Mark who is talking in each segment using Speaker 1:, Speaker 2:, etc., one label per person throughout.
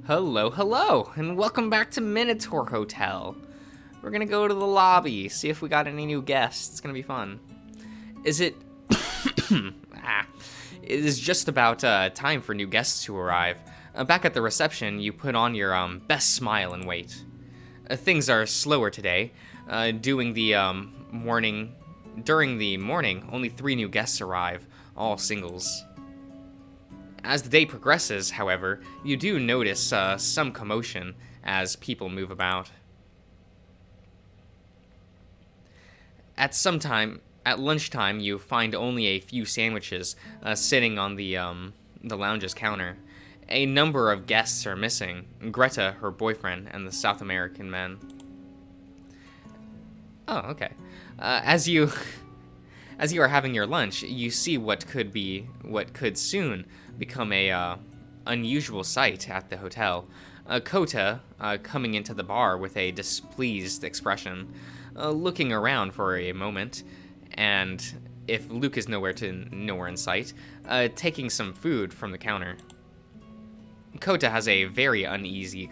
Speaker 1: Hello, hello, and welcome back to Minotaur Hotel. We're gonna go to the lobby, see if we got any new guests. It's gonna be fun. Is it... It is just about time for new guests to arrive. Back at the reception, you put on your best smile and wait. Things are slower today. During the morning, only 3 new guests arrive, all singles. As the day progresses, however, you do notice some commotion as people move about. At lunchtime, you find only a few sandwiches sitting on the lounge's counter. A number of guests are missing: Greta, her boyfriend, and the South American men. Oh, okay. As you are having your lunch, you see what could soon become a unusual sight at the hotel. Kota coming into the bar with a displeased expression, looking around for a moment, and if Luke is nowhere in sight, taking some food from the counter. Kota has a very uneasy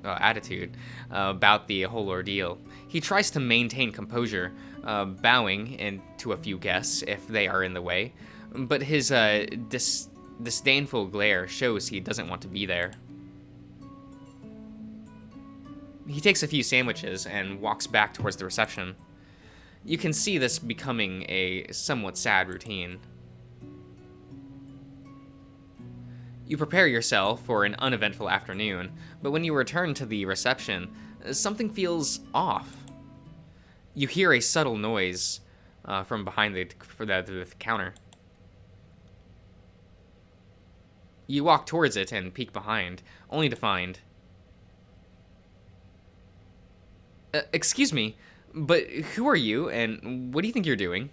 Speaker 1: attitude about the whole ordeal. He tries to maintain composure, bowing to a few guests if they are in the way, but his disdainful glare shows he doesn't want to be there. He takes a few sandwiches and walks back towards the reception. You can see this becoming a somewhat sad routine. You prepare yourself for an uneventful afternoon, but when you return to the reception, something feels off. You hear a subtle noise from behind the counter. You walk towards it and peek behind, only to find... excuse me, but who are you, and what do you think you're doing?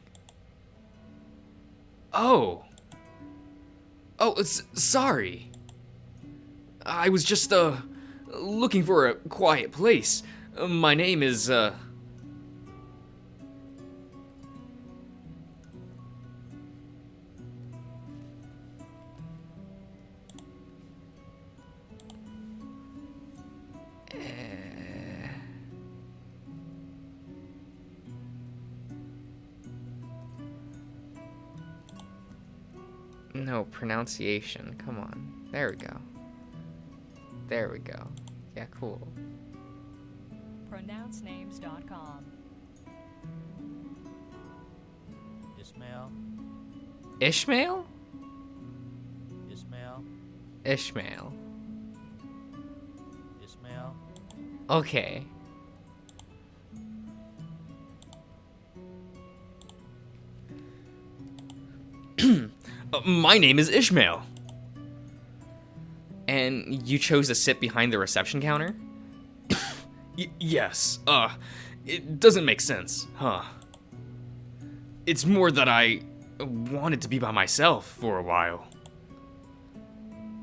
Speaker 1: Oh, sorry. I was just, looking for a quiet place. My name is, No, pronunciation. Come on. There we go. There we go. Yeah, cool.
Speaker 2: PronounceNames.com.
Speaker 3: Ismail.
Speaker 1: Ishmael?
Speaker 3: Ismail.
Speaker 1: Ishmael.
Speaker 3: Ismail.
Speaker 1: Okay. My name is Ishmael. And you chose to sit behind the reception counter?
Speaker 4: Yes, it doesn't make sense, huh? It's more that I wanted to be by myself for a while.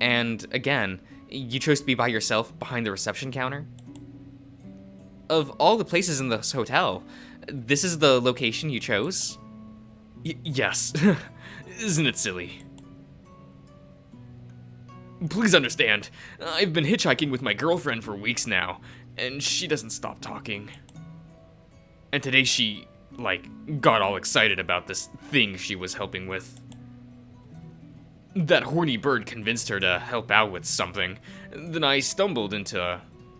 Speaker 1: And again, you chose to be by yourself behind the reception counter? Of all the places in this hotel, this is the location you chose?
Speaker 4: Yes. Isn't it silly? Please understand, I've been hitchhiking with my girlfriend for weeks now, and she doesn't stop talking. And today she, got all excited about this thing she was helping with. That horny bird convinced her to help out with something. Then I stumbled into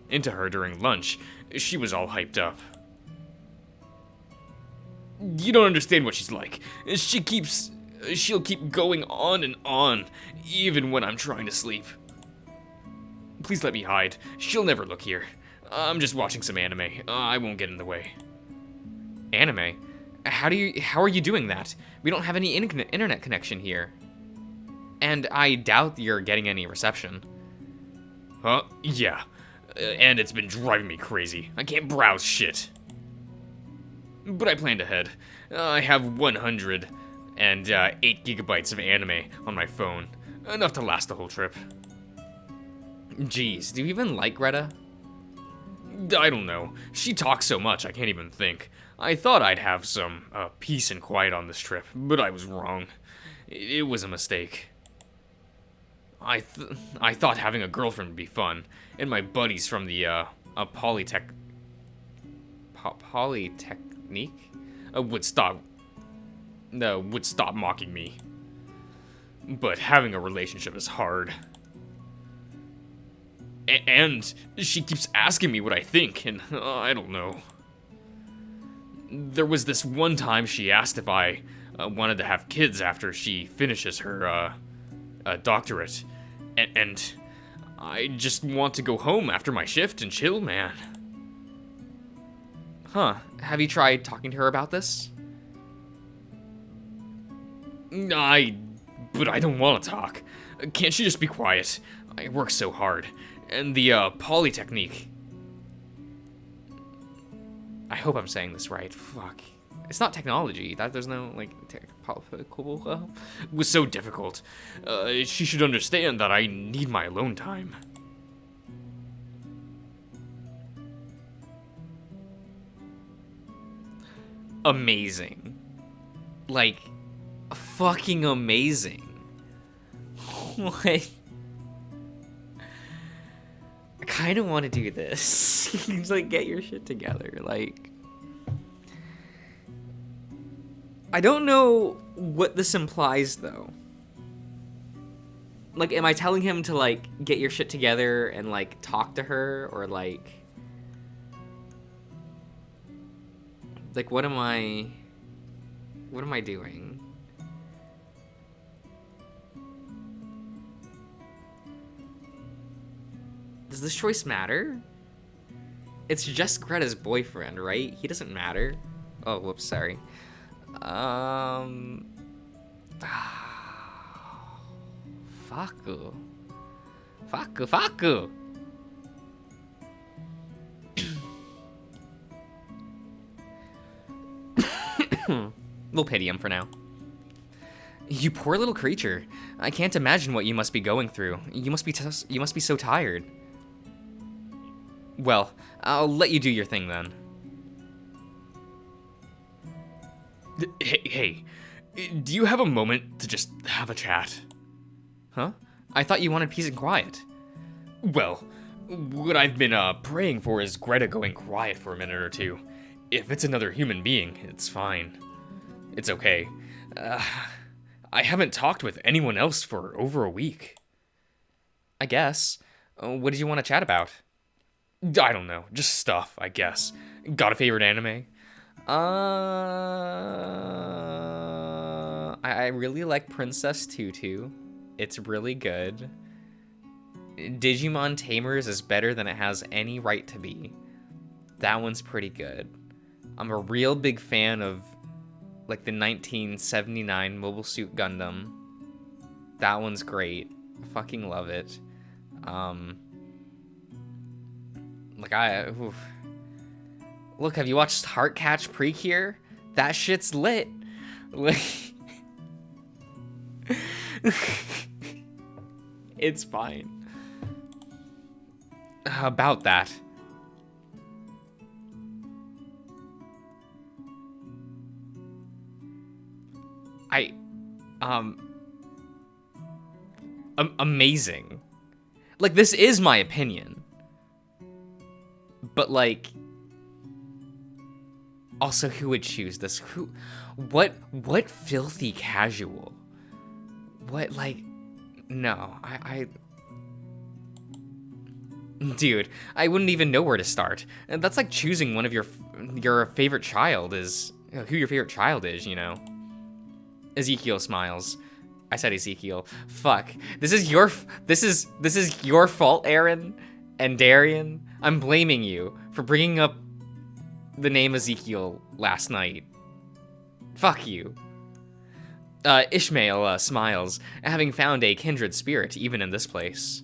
Speaker 4: her during lunch. She was all hyped up. You don't understand what she's like. She'll keep going on and on, even when I'm trying to sleep. Please let me hide. She'll never look here. I'm just watching some anime. I won't get in the way.
Speaker 1: Anime? How are you doing that? We don't have any internet connection here. And I doubt you're getting any reception.
Speaker 4: Huh? Yeah. And it's been driving me crazy. I can't browse shit. But I planned ahead. I have 108 gigabytes of anime on my phone. Enough to last the whole trip.
Speaker 1: Jeez, do you even like Greta?
Speaker 4: I don't know. She talks so much I can't even think. I thought I'd have some peace and quiet on this trip, but I was wrong. It was a mistake. I thought having a girlfriend would be fun, and my buddies from the Polytechnique would stop mocking me. But having a relationship is hard. And she keeps asking me what I think, and I don't know. There was this one time she asked if I wanted to have kids after she finishes her doctorate, and I just want to go home after my shift and chill, man.
Speaker 1: Huh. Have you tried talking to her about this?
Speaker 4: But I don't want to talk. Can't she just be quiet? I work so hard. And the Polytechnique.
Speaker 1: I hope I'm saying this right. Fuck. It's not technology. There's no, like,
Speaker 4: Was so difficult. She should understand that I need my alone time.
Speaker 1: Amazing. Like, fucking amazing. What? I kind of want to do this. Just, like, get your shit together. Like, I don't know what this implies, though. Like, am I telling him to, like, get your shit together and, like, talk to her? Or, like, what am I doing? Does this choice matter? It's just Greta's boyfriend, right? He doesn't matter. Oh, whoops, sorry. Faku. We'll pity him for now. You poor little creature. I can't imagine what you must be going through. You must be so tired. Well, I'll let you do your thing then.
Speaker 4: Hey, do you have a moment to just have a chat?
Speaker 1: Huh? I thought you wanted peace and quiet.
Speaker 4: Well, what I've been praying for is Greta going quiet for a minute or two. If it's another human being, it's fine. It's okay. I haven't talked with anyone else for over a week.
Speaker 1: I guess. What did you want to chat about?
Speaker 4: I don't know. Just stuff, I guess. Got a favorite anime?
Speaker 1: I really like Princess Tutu. It's really good. Digimon Tamers is better than it has any right to be. That one's pretty good. I'm a real big fan of, like, the 1979 Mobile Suit Gundam. That one's great. I fucking love it. Look, have you watched Heartcatch Precure? That shit's lit. Like, it's fine. About that. Amazing. Like, this is my opinion. But, like, also, who would choose this? What filthy casual? What, like, no, dude, I wouldn't even know where to start. And that's like choosing one of your favorite child is, who your favorite child is, you know? Ezekiel smiles. I said Ezekiel. Fuck. This is your fault, Aaron and Darian. I'm blaming you for bringing up the name Ezekiel last night. Fuck you. Ishmael smiles, having found a kindred spirit even in this place.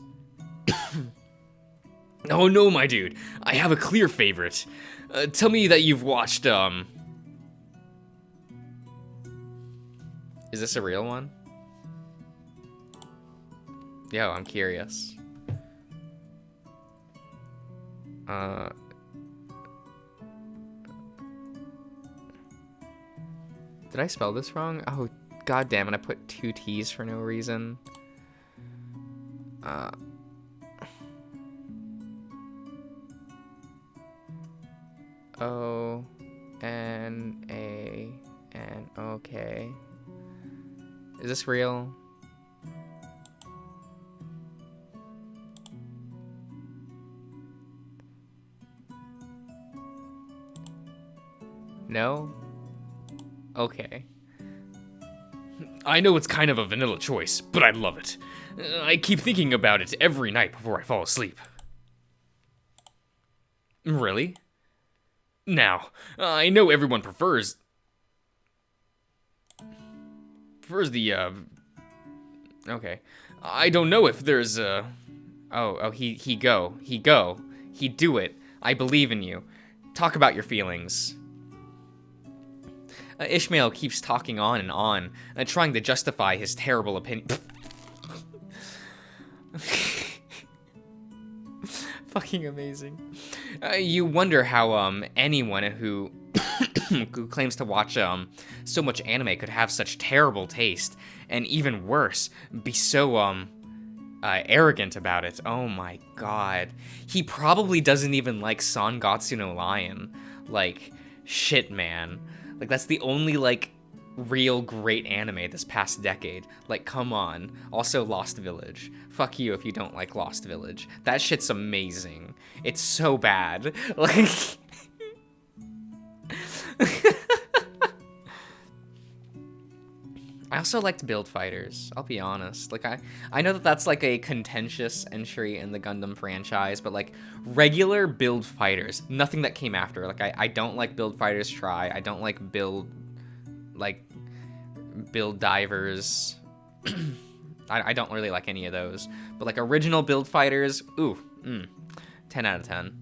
Speaker 4: Oh no, my dude. I have a clear favorite. Tell me that you've watched,
Speaker 1: Is this a real one? Yo, I'm curious. Did I spell this wrong? Oh, god damn it, I put 2 T's for no reason. Uh. O-N-A-N. Okay. Is this real? No? Okay.
Speaker 4: I know it's kind of a vanilla choice, but I love it. I keep thinking about it every night before I fall asleep.
Speaker 1: Really?
Speaker 4: Now, I know everyone prefers the,
Speaker 1: Okay.
Speaker 4: I don't know if there's,
Speaker 1: He do it. I believe in you. Talk about your feelings. Ishmael keeps talking on, trying to justify his terrible opinion. Fucking amazing. You wonder how anyone who who claims to watch so much anime could have such terrible taste, and even worse, be so arrogant about it. Oh my god. He probably doesn't even like Sangatsu no Lion. Like, shit, man. Like, that's the only, like, real great anime this past decade. Like, come on. Also, Lost Village. Fuck you if you don't like Lost Village. That shit's amazing. It's so bad. Like... I also liked Build Fighters, I'll be honest. Like, I know that that's, like, a contentious entry in the Gundam franchise, but, like, regular Build Fighters, nothing that came after. Like, I don't like Build Fighters Try, I don't like Build Divers. I don't really like any of those. But, like, original Build Fighters, 10 out of 10.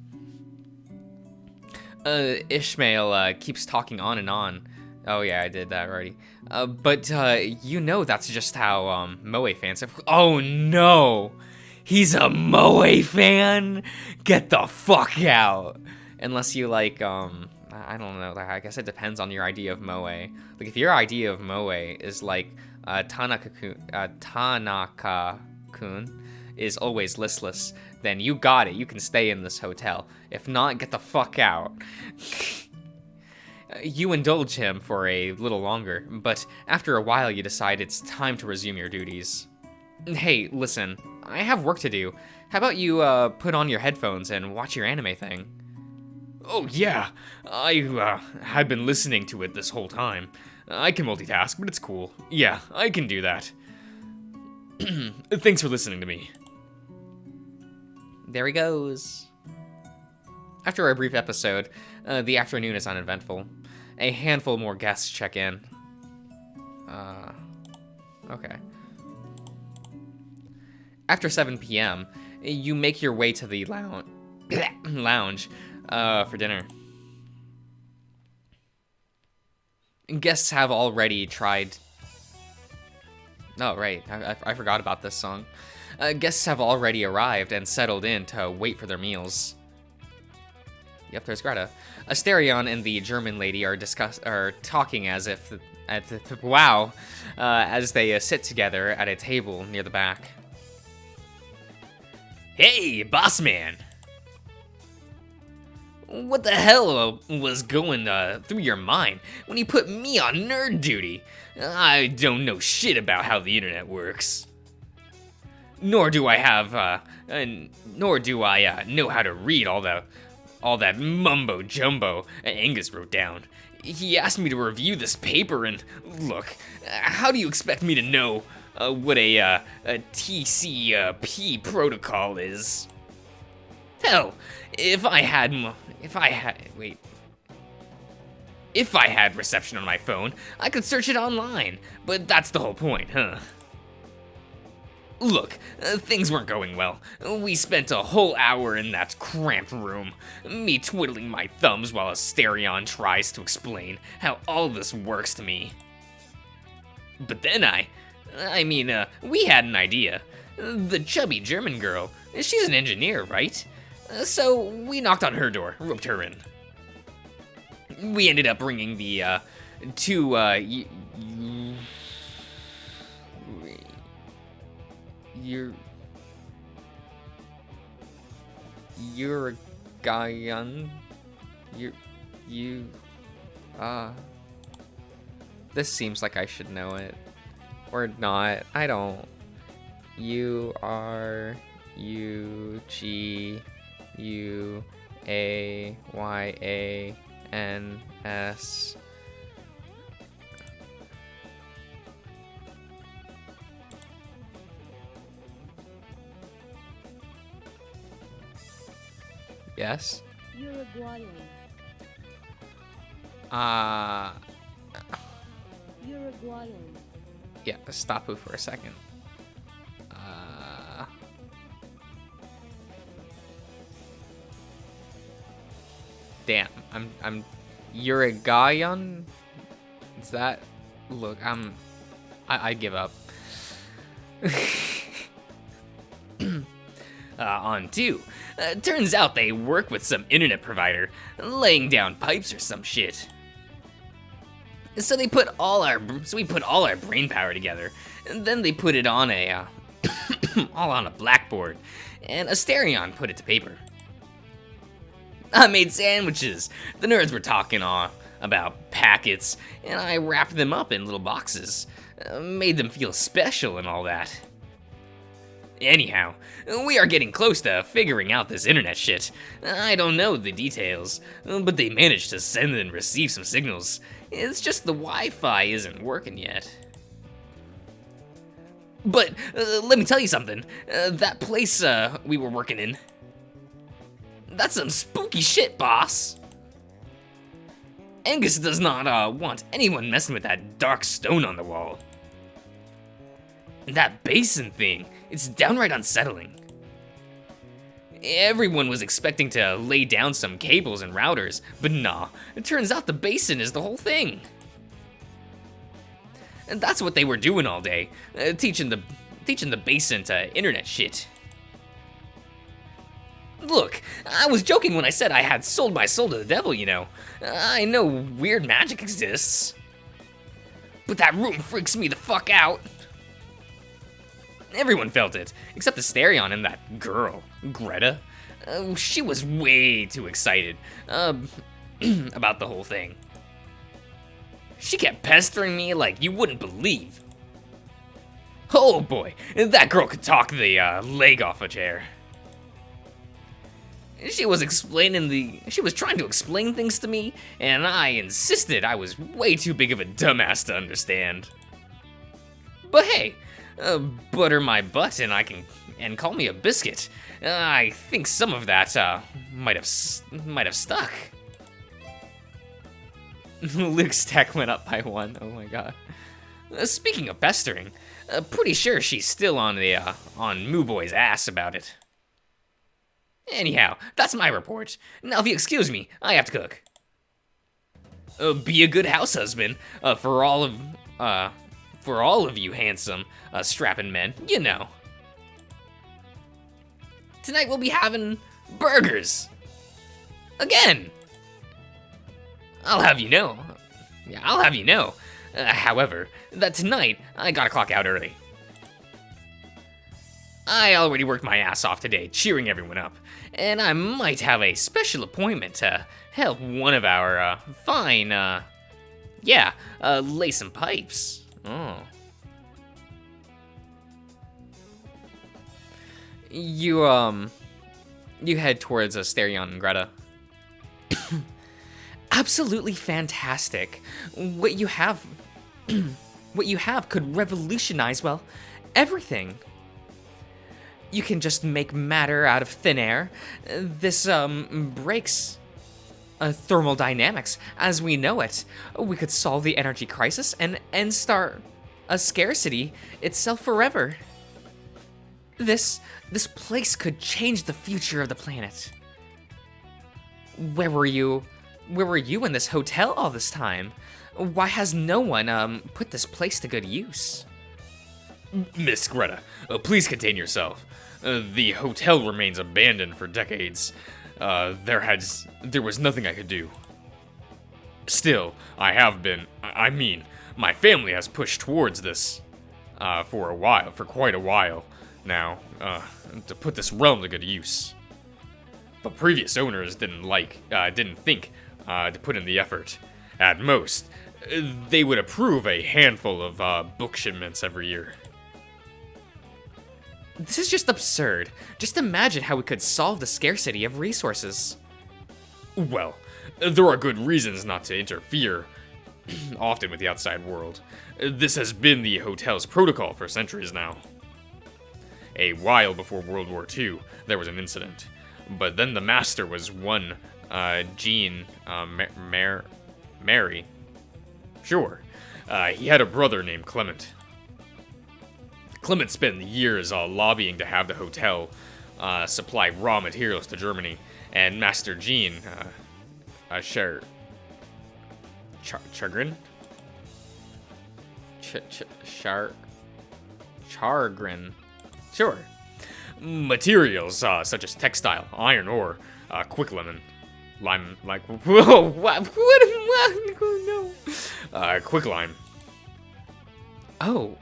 Speaker 1: Ishmael keeps talking on and on. Oh yeah, I did that already. But you know that's just how Moe fans have. Oh no! He's a Moe fan? Get the fuck out! Unless you like, I don't know, I guess it depends on your idea of Moe. Like, if your idea of Moe is like, Tanaka-kun is always listless, then you got it, you can stay in this hotel. If not, get the fuck out. You indulge him for a little longer, but after a while you decide it's time to resume your duties. Hey, listen, I have work to do. How about you put on your headphones and watch your anime thing?
Speaker 4: Oh yeah, I had been listening to it this whole time. I can multitask, but it's cool. Yeah, I can do that. Thanks for listening to me.
Speaker 1: There he goes. After a brief episode, the afternoon is uneventful. A handful more guests check in. Okay. After 7 p.m., you make your way to the lounge for dinner. Guests have already tried... Oh, right. I forgot about this song. Guests have already arrived and settled in to wait for their meals. Yep, there's Greta. Asterion and the German lady are talking as if... as they sit together at a table near the back.
Speaker 4: Hey, boss man!
Speaker 1: What the hell was going through your mind when you put me on nerd duty?
Speaker 4: I don't know shit about how the internet works. Nor do I know how to read all that mumbo jumbo Angus wrote down. He asked me to review this paper, and look, how do you expect me to know what a TCP protocol is? Hell, if I had reception on my phone, I could search it online, but that's the whole point, huh? Look, things weren't going well. We spent a whole hour in that cramped room, me twiddling my thumbs while Asterion tries to explain how all this works to me. But then we had an idea. The chubby German girl, she's an engineer, right? So we knocked on her door, roped her in. We ended up bringing the two
Speaker 1: Uruguayan. You, this seems like I should know it. Or not. I don't. Uruguayans. Yes?
Speaker 2: Uruguayan. Uruguayan.
Speaker 1: Yeah, stop for a second. Damn, I'm Uruguayan? Is that? Look, I give up.
Speaker 4: On two. Turns out they work with some internet provider, laying down pipes or some shit. So we put all our brain power together, and then they put it on a all on a blackboard, and Asterion put it to paper. I made sandwiches. The nerds were talking about packets, and I wrapped them up in little boxes, made them feel special and all that. Anyhow, we are getting close to figuring out this internet shit. I don't know the details, but they managed to send and receive some signals. It's just the Wi-Fi isn't working yet. But let me tell you something. That place we were working in, that's some spooky shit, boss. Angus does not want anyone messing with that dark stone on the wall. And that basin thing, it's downright unsettling. Everyone was expecting to lay down some cables and routers, but nah, it turns out the basin is the whole thing. And that's what they were doing all day, teaching the basin to internet shit. Look, I was joking when I said I had sold my soul to the devil, you know. I know weird magic exists. But that room freaks me the fuck out. Everyone felt it, except Asterion and that girl, Greta. She was way too excited about the whole thing. She kept pestering me like you wouldn't believe. Oh boy, that girl could talk the leg off a chair. She was trying to explain things to me, and I insisted I was way too big of a dumbass to understand. But hey, butter my butt and call me a biscuit. I think some of that might have stuck.
Speaker 1: Luke's tech went up by 1. Oh my god.
Speaker 4: Speaking of pestering, pretty sure she's still on Moo Boy's ass about it. Anyhow, that's my report. Now, if you excuse me, I have to cook. Be a good house husband for all of you handsome, strapping men, you know. Tonight we'll be having burgers. Again. I'll have you know. However, that tonight I gotta clock out early. I already worked my ass off today cheering everyone up, and I might have a special appointment to help one of our lay some pipes. Oh.
Speaker 1: You head towards Asterion and Greta. Absolutely fantastic. What you have could revolutionize, well, everything. You can just make matter out of thin air. This breaks thermodynamics as we know it. We could solve the energy crisis and end a scarcity itself forever. This place could change the future of the planet. Where were you in this hotel all this time? Why has no one put this place to good use?
Speaker 4: Miss Greta, please contain yourself. The hotel remains abandoned for decades. There was nothing I could do. Still, my family has pushed towards this for quite a while now, to put this realm to good use. but previous owners didn't think to put in the effort. At most, they would approve a handful of book shipments every year.
Speaker 1: This is just absurd. Just imagine how we could solve the scarcity of resources.
Speaker 4: Well, there are good reasons not to interfere, often with the outside world. This has been the hotel's protocol for centuries now. A while before World War II, there was an incident. But then the master was one, Mary. Sure. He had a brother named Clement. Clement spent years lobbying to have the hotel supply raw materials to Germany, and Master Jean, Chagrin?
Speaker 1: Chargrin.
Speaker 4: Sure. Materials such as textile, iron ore, quicklime, whoa, what, no. Quicklime.
Speaker 1: Oh,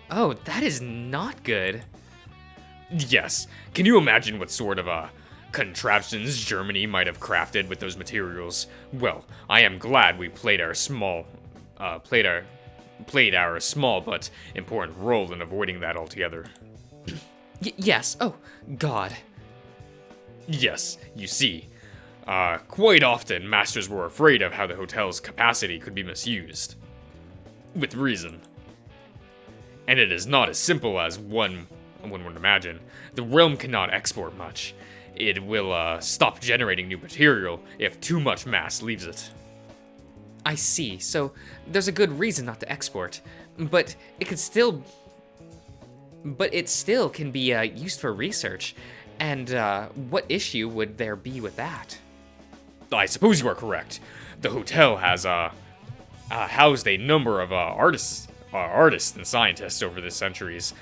Speaker 1: that is not good.
Speaker 4: Yes. Can you imagine what sort of contraptions Germany might have crafted with those materials? Well, I am glad we played our small but important role in avoiding that altogether.
Speaker 1: Yes. Oh, God.
Speaker 4: Yes, you see, quite often masters were afraid of how the hotel's capacity could be misused. With reason. And it is not as simple as one would imagine. The realm cannot export much. It will stop generating new material if too much mass leaves it.
Speaker 1: I see. So there's a good reason not to export, but it still can be used for research. And what issue would there be with that?
Speaker 4: I suppose you are correct. The hotel has housed a number of artists and scientists over the centuries,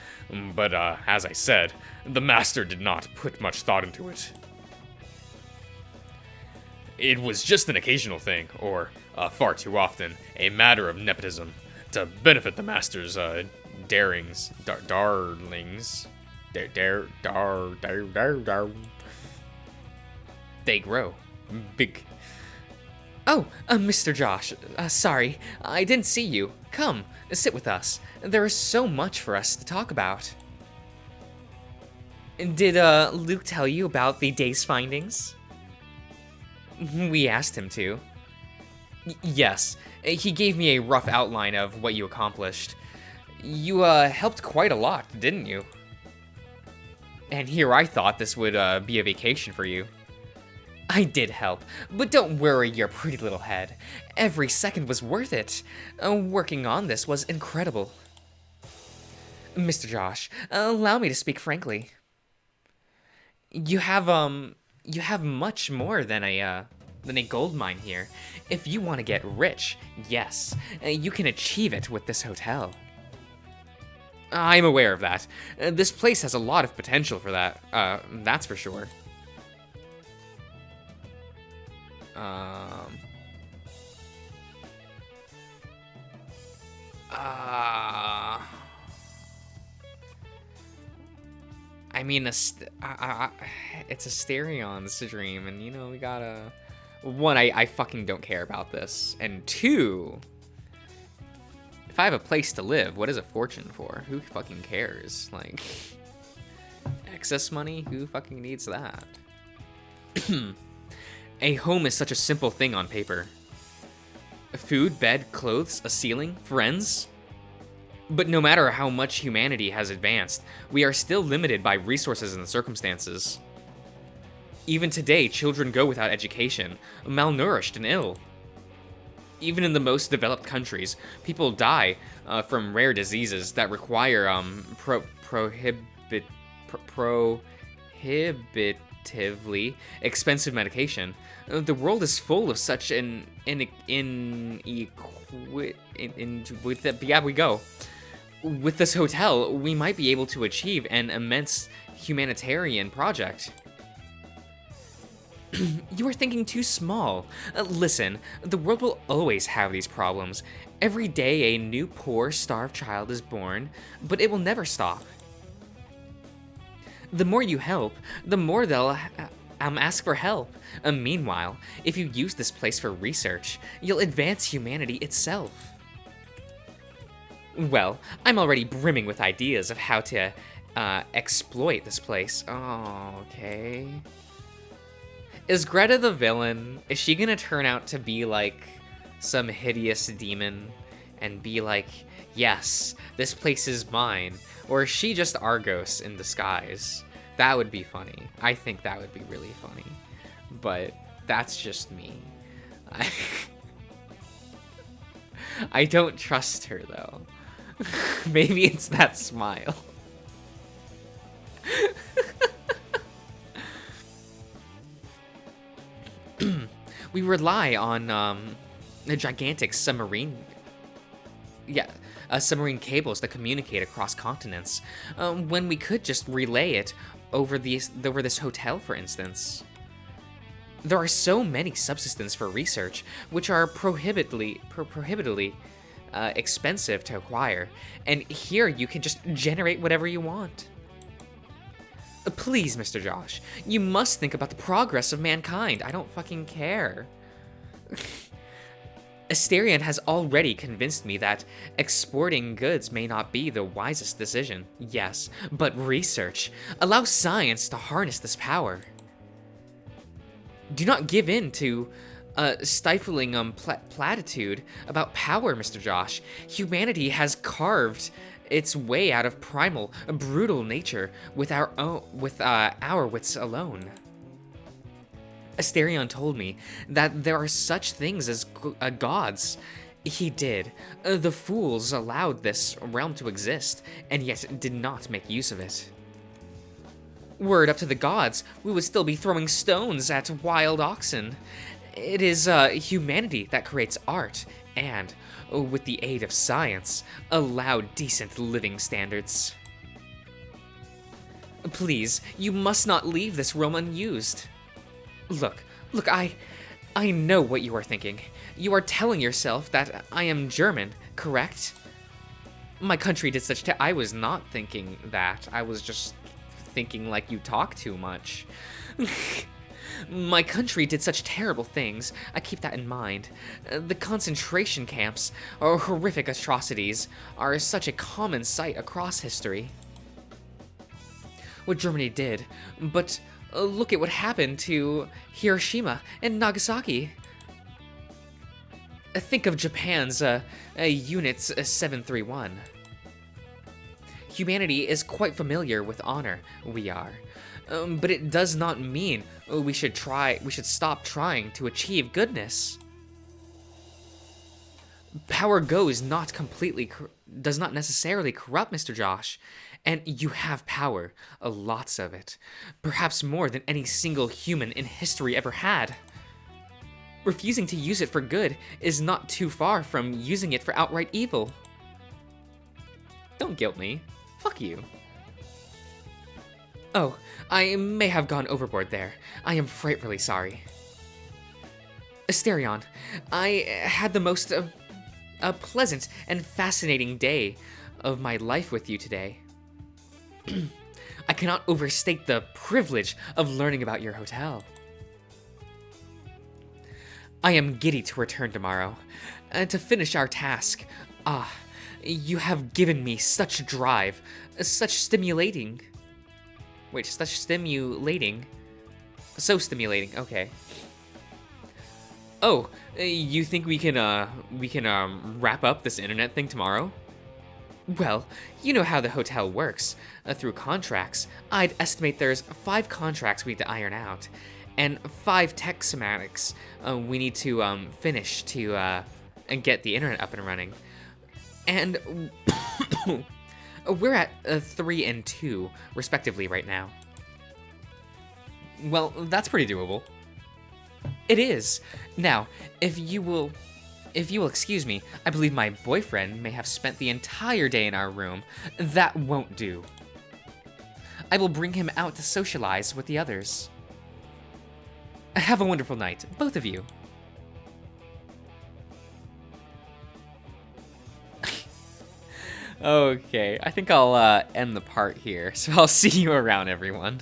Speaker 4: but as I said, the master did not put much thought into it. It was just an occasional thing, or far too often, a matter of nepotism to benefit the master's darlings.
Speaker 1: They grow big. Oh, Mr. Josh, sorry, I didn't see you. Come, sit with us. There is so much for us to talk about. Did Luke tell you about the day's findings? We asked him to. Yes, he gave me a rough outline of what you accomplished. You helped quite a lot, didn't you? And here I thought this would be a vacation for you. I did help, but don't worry your pretty little head. Every second was worth it. Working on this was incredible. Mr. Josh, allow me to speak frankly. You have much more than a gold mine here. If you want to get rich, yes, you can achieve it with this hotel. I'm aware of that. This place has a lot of potential for that, that's for sure. I mean, it's Astarion's dream, and you know, we gotta... One, I fucking don't care about this. And two, if I have a place to live, what is a fortune for? Who fucking cares? Like, excess money? Who fucking needs that? A home is such a simple thing on paper. Food, bed, clothes, a ceiling, friends. But no matter how much humanity has advanced, we are still limited by resources and circumstances. Even today, children go without education, malnourished and ill. Even in the most developed countries, people die from rare diseases that require prohibitively expensive medication. The world is full of such yeah, we go. With this hotel, we might be able to achieve an immense humanitarian project. You are thinking too small. Listen, the world will always have these problems. Every day a new poor, starved child is born, but it will never stop. The more you help, the more they'll ask for help. Meanwhile, if you use this place for research, you'll advance humanity itself. Well, I'm already brimming with ideas of how to exploit this place. Oh, okay. Is Greta the villain? Is she gonna turn out to be like some hideous demon and be like, yes, this place is mine? Or is she just Argos in disguise? That would be funny. I think that would be really funny. But that's just me. I don't trust her though. Maybe it's that smile. We rely on a gigantic submarine. Submarine cables that communicate across continents. When we could just relay it over this hotel, for instance. There are so many subsystems for research, which are prohibitively expensive to acquire, and here you can just generate whatever you want. Please, Mr. Josh, you must think about the progress of mankind. I don't fucking care. Asterion has already convinced me that exporting goods may not be the wisest decision. Yes, but research. Allow science to harness this power. Do not give in to stifling platitude about power, Mr. Josh. Humanity has carved its way out of primal, brutal nature with our wits alone. Asterion told me that there are such things as gods. He did. The fools allowed this realm to exist, and yet did not make use of it. Were it up to the gods, we would still be throwing stones at wild oxen. It is humanity that creates art, and, with the aid of science, allow decent living standards. Please, you must not leave this realm unused. Look, I know what you are thinking. You are telling yourself that I am German, correct? My country did such I was not thinking that. I was just thinking like you talk too much. My country did such terrible things. I keep that in mind. The concentration camps, or horrific atrocities, are such a common sight across history. What Germany did, but look at what happened to Hiroshima and Nagasaki. Think of Japan's Unit 731. Humanity is quite familiar with honor, we are. But it does not mean we should stop trying to achieve goodness. Power does not necessarily corrupt, Mr. Josh. And you have power, lots of it. Perhaps more than any single human in history ever had. Refusing to use it for good is not too far from using it for outright evil. Don't guilt me. Fuck you. Oh, I may have gone overboard there. I am frightfully sorry. Asterion, I had the most pleasant and fascinating day of my life with you today. I cannot overstate the privilege of learning about your hotel. I am giddy to return tomorrow, to finish our task. Ah, you have given me such drive, such stimulating. Wait, such stimulating? So stimulating, okay. Oh, you think we can wrap up this internet thing tomorrow? Well, you know how the hotel works. Through contracts, I'd estimate there's 5 contracts we need to iron out, and 5 tech schematics we need to finish to and get the internet up and running. And we're at 3 and 2, respectively, right now. Well, that's pretty doable. It is. Now, if you will excuse me, I believe my boyfriend may have spent the entire day in our room. That won't do. I will bring him out to socialize with the others. Have a wonderful night, both of you. Okay, I think I'll end the part here, so I'll see you around, everyone.